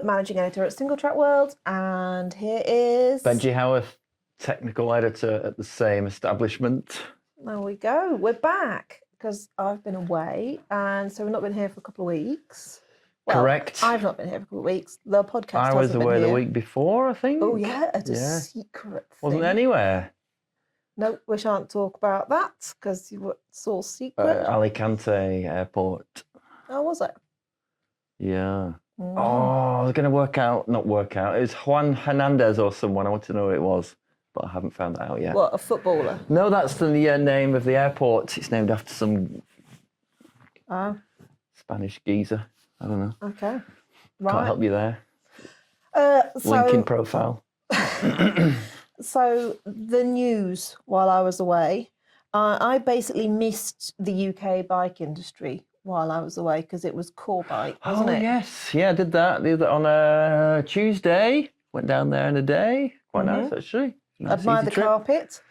managing editor at Singletrack World, and here is... Benji Howarth, technical editor at the same establishment. There we go. We're back, because I've been away, and so we've not been here for a couple of weeks. Well, Correct. I've not been here for a couple of weeks. The podcast I was away the week before, I think. Oh, yeah, at a secret thing. Wasn't anywhere. No, we shan't talk about that, because it's all secret. Alicante Airport. Oh, was it? Yeah. Oh, I was going to not work out. It was Juan Hernandez or someone. I want to know who it was, but I haven't found that out yet. What, a footballer? No, that's the name of the airport. It's named after some Spanish geezer. I don't know. Okay. Right. Can't help you there. So, LinkedIn profile. So the news while I was away, I basically missed the UK bike industry while I was away because it was Core Bike, wasn't it? Yes. Yeah, I did that on a Tuesday. Went down there in a day. Quite nice, actually. Nice, Admire the trip. carpet.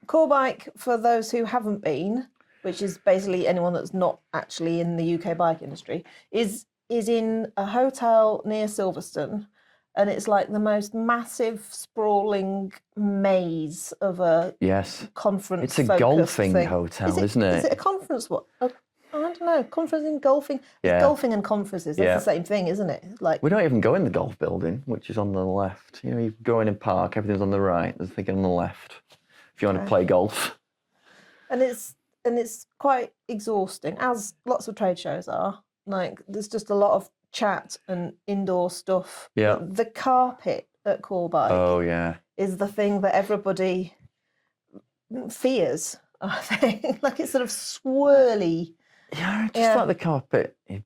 Core Bike, for those who haven't been, which is basically anyone that's not actually in the UK bike industry, is in a hotel near Silverstone. And it's like the most massive, sprawling maze of a conference. It's a golfing hotel, isn't it? Is it a conference? What? I don't know. Conference in golfing. Yeah. Golfing and conferences. That's the same thing, isn't it? Like we don't even go in the golf building, which is on the left. You know, you go in and park. Everything's on the right. There's nothing on the left. If you want to play golf. And it's quite exhausting, as lots of trade shows are. Like there's just a lot of chat and indoor stuff. Yeah. The carpet at Core Bike is the thing that everybody fears, I think. Like it's sort of swirly. Yeah, just like the carpet you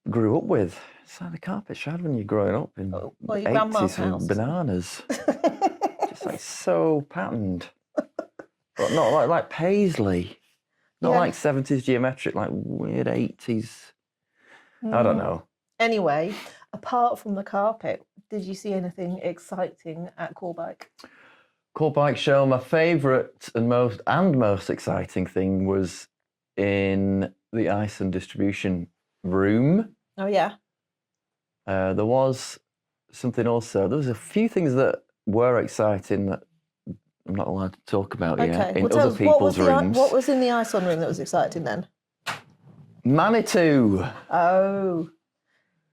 grew up with. It's like the carpet you had when you're growing up in your 80s with bananas. Just like so patterned. But not like paisley. Not like 70s geometric, like weird 80s. I don't know. Anyway, apart from the carpet, did you see anything exciting at Core Bike? Core Bike Show, my favourite and most exciting thing was in the ice and distribution room. Oh, yeah. There was something also. There was a few things that were exciting that I'm not allowed to talk about yet in other people's rooms. What was in the ice on room that was exciting then? Manitou. Oh,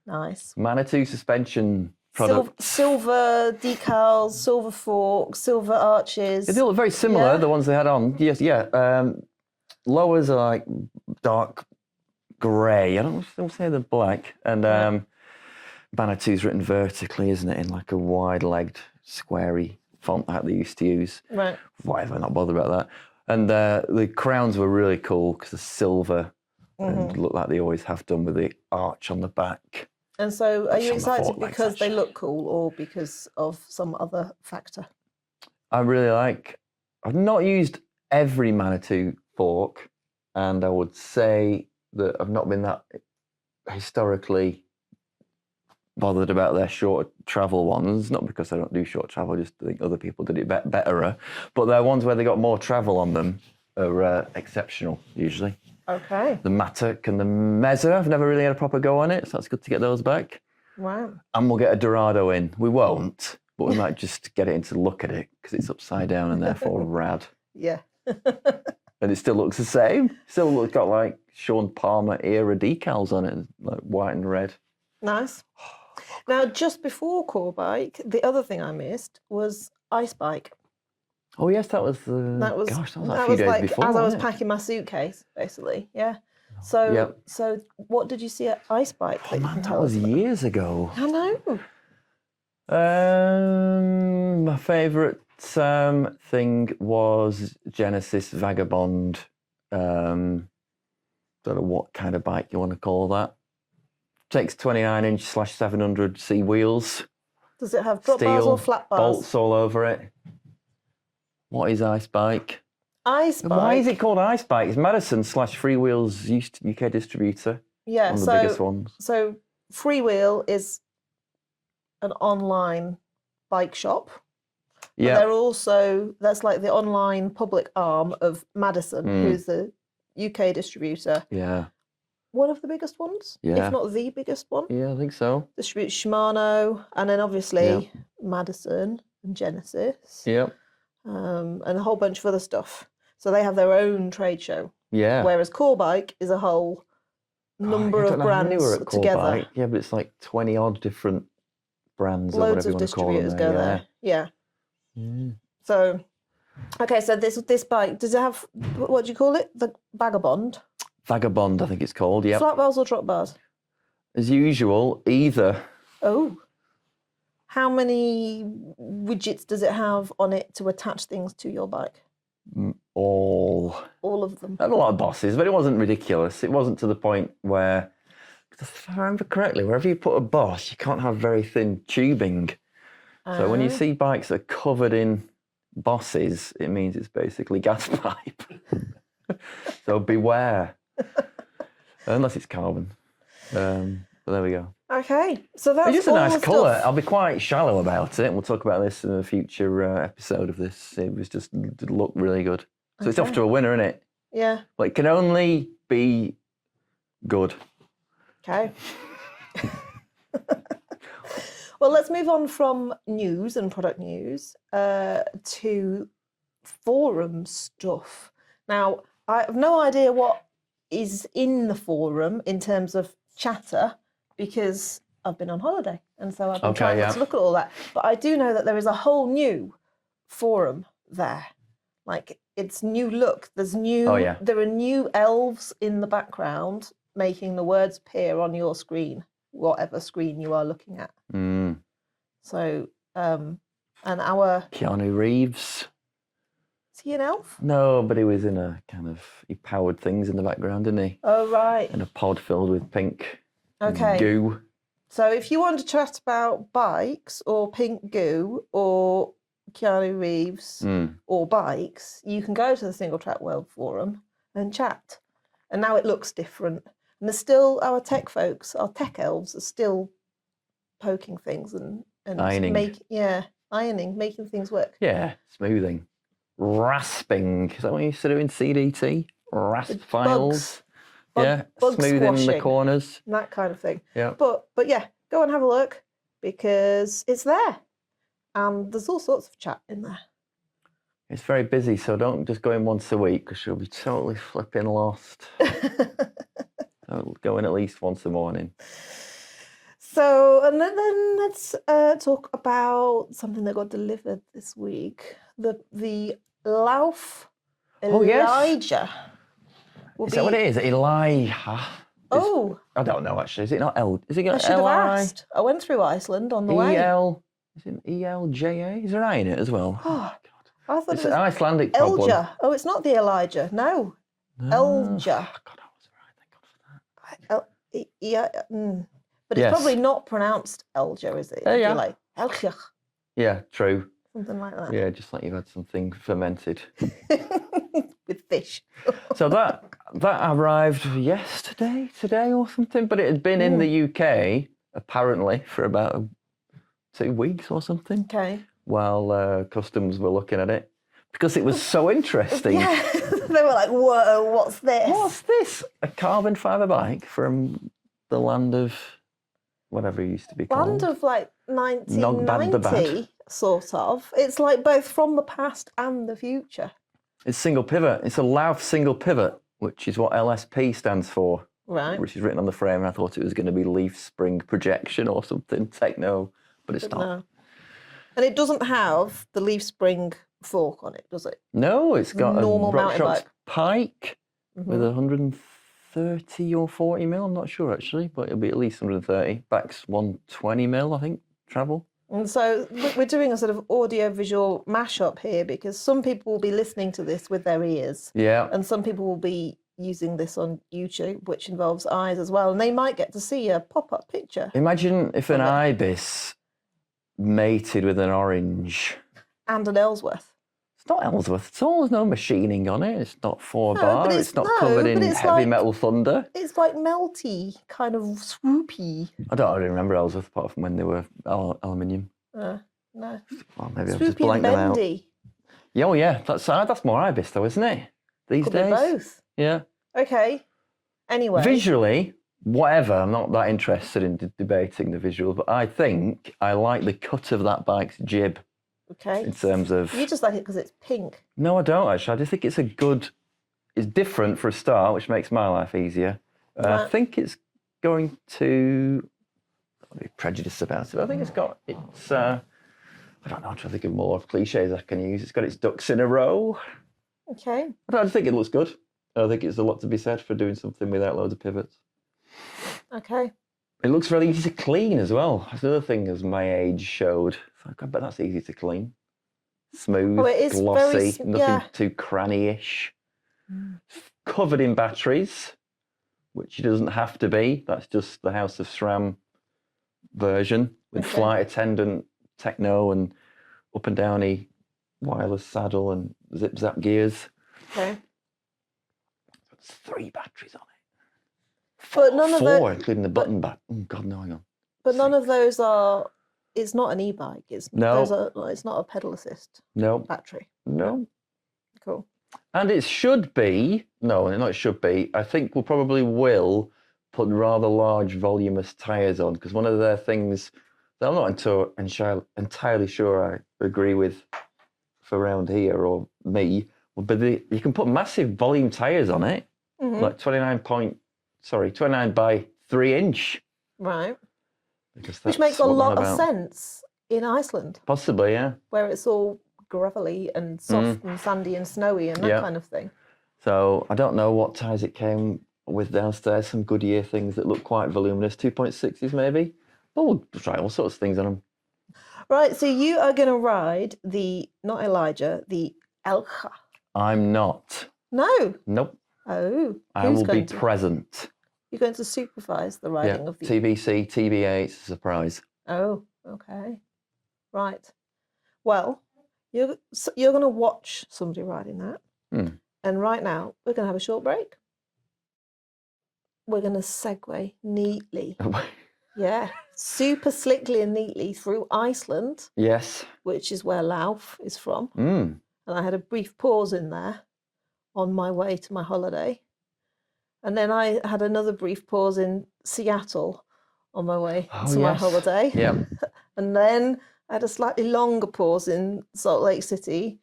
nice. Manitou suspension products. Silver decals, silver forks, silver arches. They look very similar, the ones they had on. Yes, yeah. Lowers are like dark grey. I don't say they're black. And Manitou's written vertically, isn't it? In like a wide-legged, squarey font that they used to use. Right. Whatever, not bothered about that. And the crowns were really cool because they're silver and look like they always have done with the arch on the back. And so are you excited because they look cool or because of some other factor? I've not used every Manitou fork, and I would say that I've not been that historically bothered about their short travel ones, not because I don't do short travel, just I think other people did it better. But they're ones where they got more travel on them are exceptional, usually. Okay. The Matic and the Mezza, I've never really had a proper go on it, so that's good to get those back. Wow. And we'll get a Dorado in. We won't, but we might just get it in to look at it, because it's upside down and therefore rad. Yeah. And it still looks the same. Still got like Sean Palmer era decals on it, like white and red. Nice. Now, just before Core Bike, the other thing I missed was Ice Bike. Oh yes, that was like a few days before. As I was packing my suitcase, basically. Yeah. So, so what did you see at Ice Bike? That was years ago. I know. My favourite thing was Genesis Vagabond. Don't know what kind of bike you want to call that. Takes 29-inch /700C wheels. Does it have drop bars or flat bars? Bolts all over it. What is Ice Bike? Ice Bike? Why is it called Ice Bike? It's Madison / Freewheel's UK distributor. Yeah, one of the biggest ones. So Freewheel is an online bike shop. Yeah. They're also, that's like the online public arm of Madison, who's the UK distributor. Yeah. one of the biggest ones, Yeah. if not the biggest one. Yeah, I think so. Distributes Shimano, and then obviously Madison and Genesis, Yep. and a whole bunch of other stuff. So they have their own trade show. Yeah. Whereas Core Bike is a whole number of brands together. Yeah, but it's like 20 odd different brands or Loads whatever you of want to call them. distributors go there. Yeah. Mm. So, okay, so this bike, does it have, what do you call it? The Vagabond? Vagabond, I think it's called, yeah. Flat bars or drop bars? As usual, either. Oh. How many widgets does it have on it to attach things to your bike? All of them. I had a lot of bosses, but it wasn't ridiculous. It wasn't to the point where, if I remember correctly, wherever you put a boss, you can't have very thin tubing. So when you see bikes that are covered in bosses, it means it's basically gas pipe. So beware. Unless it's carbon. But there we go. Okay, so that's It's just a nice all the colour. stuff. I'll be quite shallow about it, and we'll talk about this in a future episode of this. It was just it looked really good. So it's off to a winner, isn't it? Yeah. Well, it can only be good. Okay. Well, let's move on from news and product news to forum stuff. Now, I have no idea what is in the forum in terms of chatter because I've been on holiday, and so I've been trying not to look at all that. But I do know that there is a whole new forum there. Like, it's new look. There's new. There are new elves in the background making the words appear on your screen, whatever screen you are looking at. Mm. So, and our Keanu Reeves. Is he an elf? No, but he was in a kind of, he powered things in the background, didn't he? Oh, right. In a pod filled with pink goo. So if you want to chat about bikes or pink goo or Keanu Reeves or bikes, you can go to the Singletrack World Forum and chat. And now it looks different. And there's still our tech folks, our tech elves are still poking things and ironing. Making things work. Yeah, smoothing. Rasping. Is that what you used to do in CDT? Rasp files. Bug smoothing squashing, the corners. that kind of thing. Yeah. But yeah, go and have a look because it's there. And there's all sorts of chat in there. It's very busy, so don't just go in once a week because you'll be totally flipping lost. So go in at least once a morning. So, and then let's talk about something that got delivered this week. The Lauf Elijah. Is that what it is? Elijah? I don't know actually. Is it not L? Is it got I should have asked. I went through Iceland on the way. Is it ELJA? Is there I in it as well? Oh, God. I thought it's it was an Icelandic problem. Elja. Oh, it's not the Elijah. No. Elja. God, I was right. Thank God for that. But it's probably not pronounced Elja, is it? It'd be like Elja. Yeah, true. Something like that. Yeah, just like you've had something fermented. With fish. So that arrived today or something, but it had been in the UK apparently for about 2 weeks or something. Okay. While customs were looking at it because it was so interesting. Yeah, they were like, "Whoa, what's this? What's this? A carbon fibre bike from the land of whatever it used to be called. Land of like 1990, sort of. It's like both from the past and the future. It's single pivot. It's a Lauf single pivot, which is what LSP stands for. Right. Which is written on the frame, and I thought it was going to be leaf spring projection or something techno, but it's not. No. And it doesn't have the leaf spring fork on it, does it? No, it's got normal a mountain RockShox bike. Pike with 130 or 40 mil. I'm not sure actually, but it'll be at least 130. Back's 120 mil, I think, travel. And so we're doing a sort of audio-visual mashup here because some people will be listening to this with their ears. Yeah. And some people will be using this on YouTube, which involves eyes as well. And they might get to see a pop-up picture. Imagine if an ibis mated with an orange. And an Ellsworth. It's not Ellsworth at all. There's no machining on it. It's not bar. It's not covered in heavy like, metal thunder. It's like melty, kind of swoopy. I don't really remember Ellsworth apart from when they were aluminium. No. Well, maybe I've swoopy just blanked them out. bendy. Yeah, well, yeah. That's more ibis though, isn't it? These Could days. be both. Yeah. Okay. Anyway, Visually, whatever. I'm not that interested in debating the visual, but I think I like the cut of that bike's jib okay. in terms of. You just like it because it's pink. No, I don't actually. I just think it's a good. It's different for a start, which makes my life easier. I Right. think it's going to. I'll be prejudiced about it. But I think it's got. It's. I don't know. I'm trying to think of more cliches I can use. It's got its ducks in a row. Okay. I just think it looks good. I think it's a lot to be said for doing something without loads of pivots. Okay. It looks really easy to clean as well. That's the other thing as my age showed. I bet that's easy to clean. Smooth, Oh, it is glossy, very nothing too cranny-ish. Covered in batteries, which it doesn't have to be. That's just the House of SRAM version with Okay. flight attendant, techno, and up and downy wireless saddle and zip-zap gears. Okay. It's 3 batteries on it. But none of Four, the- including the button back. Oh, God, no, hang on. But none of those are. It's not an e-bike. It's No. It's not a pedal assist No, battery. no. Cool. And it should be, no, not it should be, I think we probably will put rather large voluminous tyres on, because one of their things that I'm not entirely sure I agree with for around here or me, but you can put massive volume tyres on it, like 29 by 3 inch. Right. Because Which makes a lot of sense in Iceland, Possibly, yeah. where it's all gravelly and soft and sandy and snowy and that kind of thing. So I don't know what tyres it came with downstairs, some Goodyear things that look quite voluminous, 2.6s maybe. But we'll try all sorts of things on them. Right, so you are going to ride the, not Elijah, the Elcha. I'm not. No. Nope. Oh. I will be present. You're going to supervise the riding of the... TBC, TBA, it's a surprise. Oh, okay. Right. Well, you're going to watch somebody riding that. And right now, we're going to have a short break. We're going to segue neatly. Yeah, super slickly and neatly through Iceland. Yes. Which is where Lauf is from. And I had a brief pause in there on my way to my holiday. And then I had another brief pause in Seattle on my way to my holiday. Yeah. And then I had a slightly longer pause in Salt Lake City,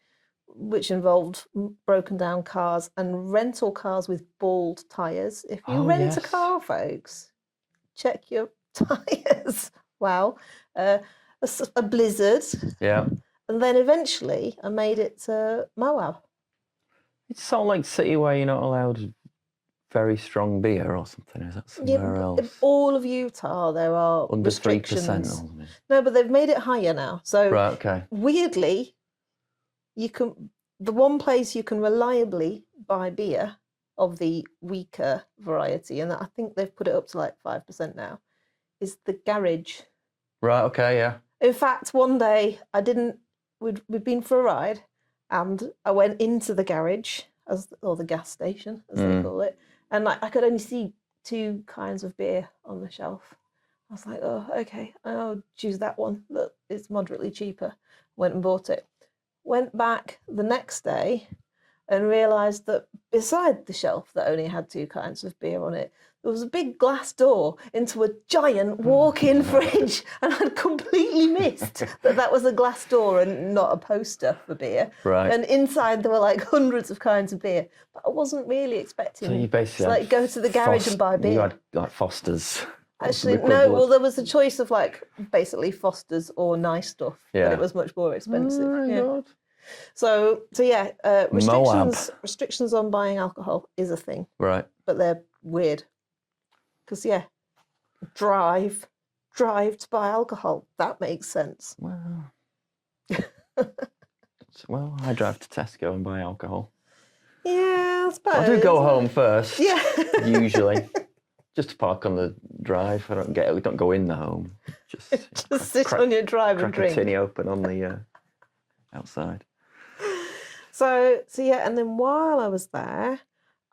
which involved broken down cars and rental cars with bald tyres. If you rent a car, folks, check your tyres. Wow. A blizzard. Yeah. And then eventually I made it to Moab. It's Salt Lake City where you're not allowed very strong beer or something. Is that somewhere else? In all of Utah, there are Under restrictions. 3%. No, but they've made it higher now. So right, okay. Weirdly, the one place you can reliably buy beer of the weaker variety, and I think they've put it up to like 5% now, is the garage. Right, okay, yeah. In fact, one day we'd been for a ride, and I went into the garage, or the gas station, as they call it, and I could only see 2 kinds of beer on the shelf. I was like, oh, okay, I'll choose that one. That it's moderately cheaper. Went and bought it. Went back the next day and realised that beside the shelf that only had 2 kinds of beer on it, there was a big glass door into a giant walk-in fridge, and I'd completely missed that was a glass door and not a poster for beer. Right. And inside there were like hundreds of kinds of beer, but I wasn't really expecting So you basically to like go to the garage and buy beer. You had like Foster's. Actually, no. Well, there was a choice of like basically Foster's or nice stuff, but it was much more expensive. Oh my God. So yeah, restrictions on buying alcohol is a thing, right? But they're weird because drive to buy alcohol. That makes sense. Well, well, I drive to Tesco and buy alcohol. Yeah, I suppose. I do go home first. Yeah, usually. Just to park on the drive. We don't go in the home. Just sit on your drive and drink. Crack a tinny open on the outside. So yeah, and then while I was there,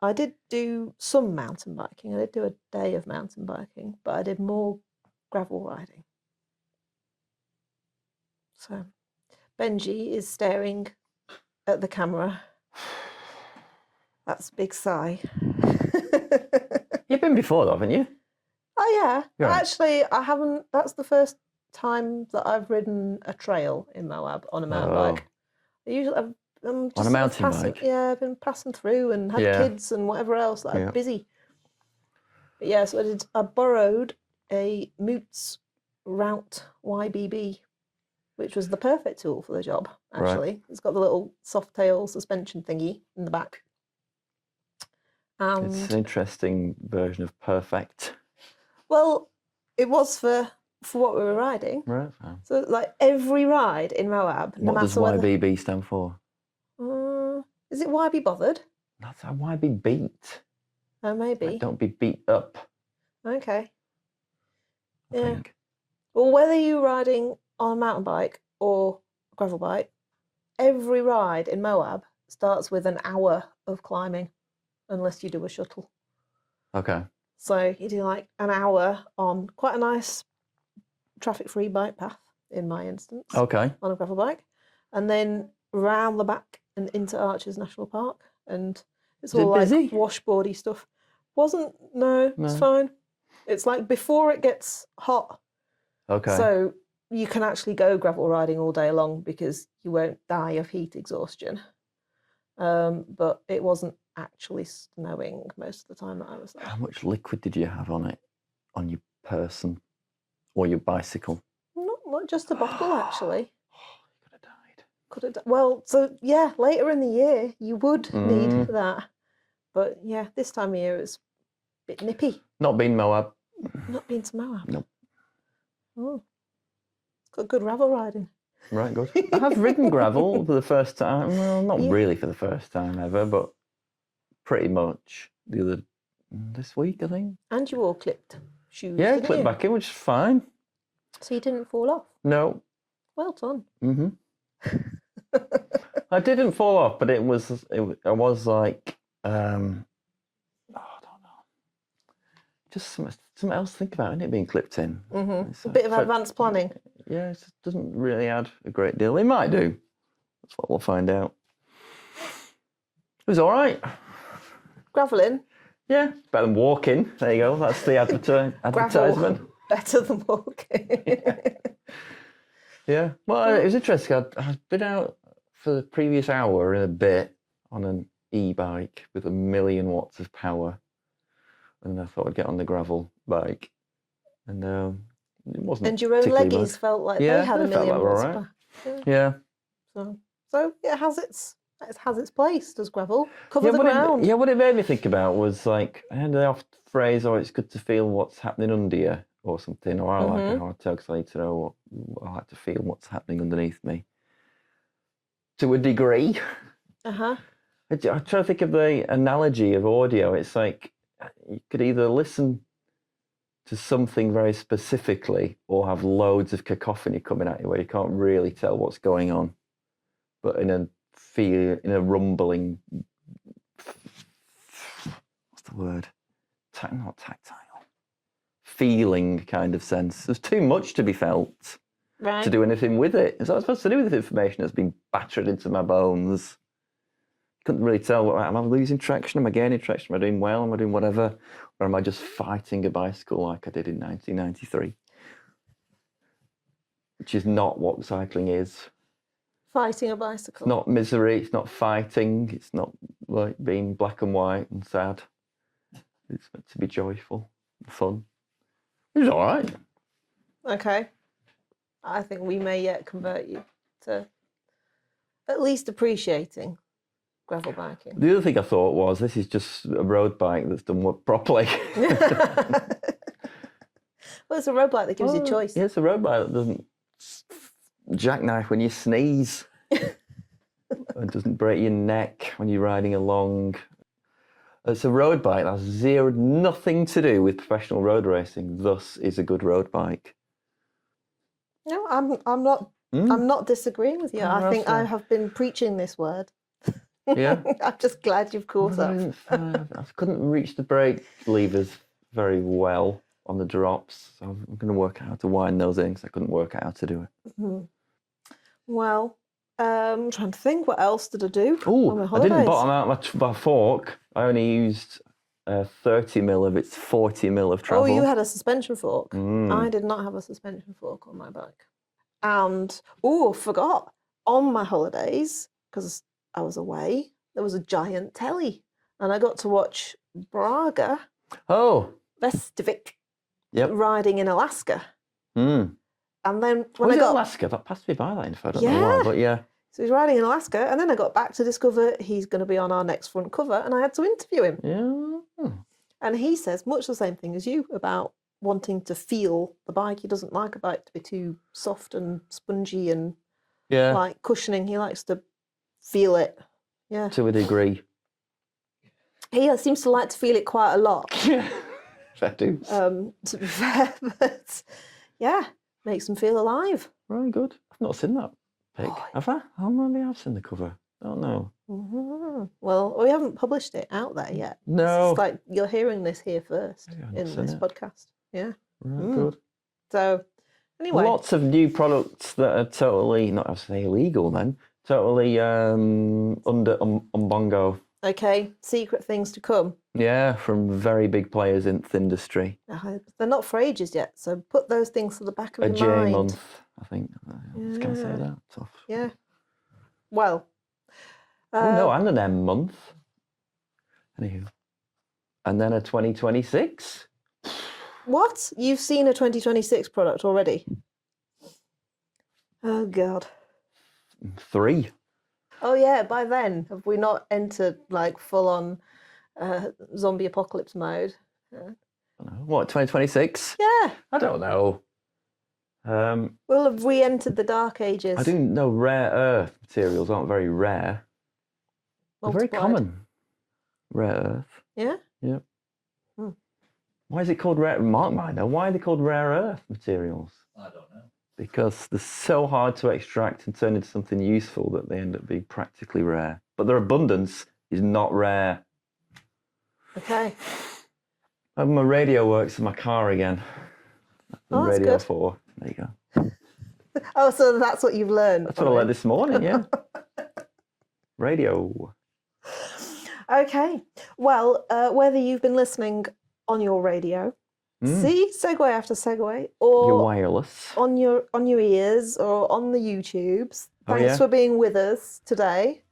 I did do some mountain biking. I did do a day of mountain biking, but I did more gravel riding. So Benji is staring at the camera. That's a big sigh. You've been before, though, haven't you? Oh yeah. Yeah. Actually, I haven't. That's the first time that I've ridden a trail in Moab on a mountain Oh. bike. I usually, I'm just On a sort of mountain passing, bike? yeah, I've been passing through and had Yeah. kids and whatever else. Like, Yeah. I'm busy. But yeah, so I borrowed a Moots Route YBB, which was the perfect tool for the job, actually. Right. It's got the little soft tail suspension thingy in the back. It's an interesting version of perfect. Well, it was for what we were riding. Right. Oh. So, like, every ride in Moab, no What does matter whether... YBB stand for? Is it why be bothered? That's a why be beat. Oh, maybe. Like, don't be beat up. Okay. I think. Well, whether you're riding on a mountain bike or a gravel bike, every ride in Moab starts with an hour of climbing, unless you do a shuttle. Okay. So you do like an hour on quite a nice traffic-free bike path, in my instance, Okay. on a gravel bike, and then round the back and into Arches National Park, and it's Is it all like busy? washboardy stuff. No, it's No. fine. It's like before it gets hot. Okay. So you can actually go gravel riding all day long because you won't die of heat exhaustion. But it wasn't actually snowing most of the time that I was there. How much liquid did you have on it, on your person or your bicycle? Not just a bottle, actually. You could have died. Could have. Well, so yeah, later in the year you would need that. But yeah, this time of year it's a bit nippy. Not been Moab. Not been to Moab. Nope. Oh, it's got good gravel riding. Right, good. I have ridden gravel for the first time. Well, not Yeah. really for the first time ever, but pretty much this week, I think. And you all clipped shoes. Yeah, didn't clipped you? back in, which is fine. So you didn't fall off. No. Well done. I didn't fall off, but I was like, I don't know. Just something else to think about, isn't it, being clipped in? A bit of advanced planning. Yeah, it just doesn't really add a great deal. It might do. That's what we'll find out. It was all right. Graveling. Yeah, better than walking. There you go. That's the advertisement. Gravel. Better than walking. Yeah. Well, it was interesting. I'd been out for the previous hour and a bit on an e-bike with 1,000,000 watts of power. And I thought I'd get on the gravel bike. And it wasn't. And your own particularly leggies bad. felt like Yeah, they had they felt 1,000,000 like they were watts. all right. Yeah. Yeah. So it has its place, does gravel. Cover the what ground. what it made me think about was like, I had the oft phrase, oh, it's good to feel what's happening under you or something, or I like a hard tug, so I need to know I like to feel what's happening underneath me. To a degree. Uh-huh. I try to think of the analogy of audio. It's like you could either listen to something very specifically or have loads of cacophony coming at you where you can't really tell what's going on. But in a rumbling, what's the word? Not tactile. Feeling kind of sense. There's too much to be felt to do anything with it. It's not supposed to do with information that's been battered into my bones. Couldn't really tell. Am I losing traction? Am I gaining traction? Am I doing well? Am I doing whatever? Or am I just fighting a bicycle like I did in 1993? Which is not what cycling is. Fighting a bicycle. It's not misery. It's not fighting. It's not like being black and white and sad. It's meant to be joyful and fun. It was all right. Okay. I think we may yet convert you to at least appreciating gravel biking. The other thing I thought was, this is just a road bike that's done work properly. Well, it's a road bike that gives you choice. Yeah, it's a road bike that doesn't jackknife when you sneeze. It doesn't break your neck when you're riding along. It's a road bike that has nothing to do with professional road racing, thus is a good road bike. No, I'm not disagreeing with you. I think I have been preaching this word. Yeah. I'm just glad you've caught up. I couldn't reach the brake levers very well on the drops, so I'm going to work out how to wind those in because I couldn't work out how to do it. Well, I'm trying to think, what else did I do? Oh, I didn't bottom out my fork. I only used 30 mil of its 40 mil of travel. Oh, you had a suspension fork. Mm. I did not have a suspension fork on my bike. And, forgot, on my holidays, because I was away, there was a giant telly. And I got to watch Braga Oh, Vestovic yep. riding in Alaska. Mm. And then when Was I it got Alaska? That passed me by that info. I don't know why, but yeah. So he's riding in Alaska, and then I got back to discover he's going to be on our next front cover, and I had to interview him. Yeah. And he says much the same thing as you about wanting to feel the bike. He doesn't like a bike to be too soft and spongy and Yeah. like cushioning. He likes to feel it. Yeah. To a degree. He seems to like to feel it quite a lot. Yeah. Fair dues. To be fair, but yeah, makes him feel alive. Very good. I've not seen that pic. Oh, Have I? Oh, maybe I've seen the cover. Don't know. Mhm. Well, we haven't published it out there yet. No. It's like you're hearing this here first Maybe I've not in seen this it. podcast. Yeah. Right, good. So, anyway. Lots of new products that are totally, not to say illegal then, totally under umbongo. Okay, secret things to come. Yeah, from very big players in the industry. They're not for ages yet, so put those things to the back of A your J mind. month, I think. I was going to say that. Tough. Yeah. Well. Oh no, and an M month. Anywho. And then a 2026. What? You've seen a 2026 product already? Oh, God. 3. Oh, yeah, by then, have we not entered, like, full-on zombie apocalypse mode? What, 2026? Yeah. I don't know. We'll have re-entered the dark ages. I do know rare earth materials aren't very rare. They're very common. Rare earth. Yeah? Yeah. Why is it called rare? Mark might know. Why are they called rare earth materials? I don't know. Because they're so hard to extract and turn into something useful that they end up being practically rare. But their abundance is not rare. Okay. My radio works in my car again. Oh, that's Radio good. 4. There you go. Oh, so that's what you've learned. That's what I learned this morning, yeah. Radio. Okay. Well, whether you've been listening on your radio, see, segue after segue, or Your wireless. on your ears or on the YouTubes. Oh, Thanks yeah? for being with us today.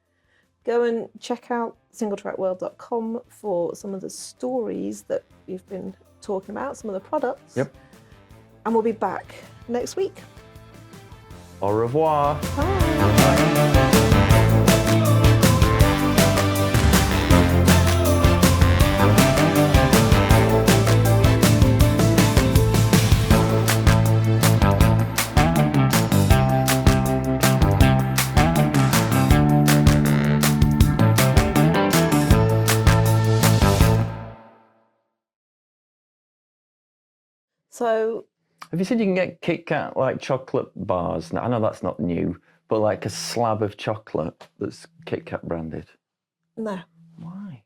Go and check out singletrackworld.com for some of the stories that we've been talking about, some of the products. Yep. And we'll be back next week. Au revoir. Bye. So, Have you seen you can get Kit Kat like chocolate bars? Now, I know that's not new, but like a slab of chocolate that's Kit Kat branded. no. Why?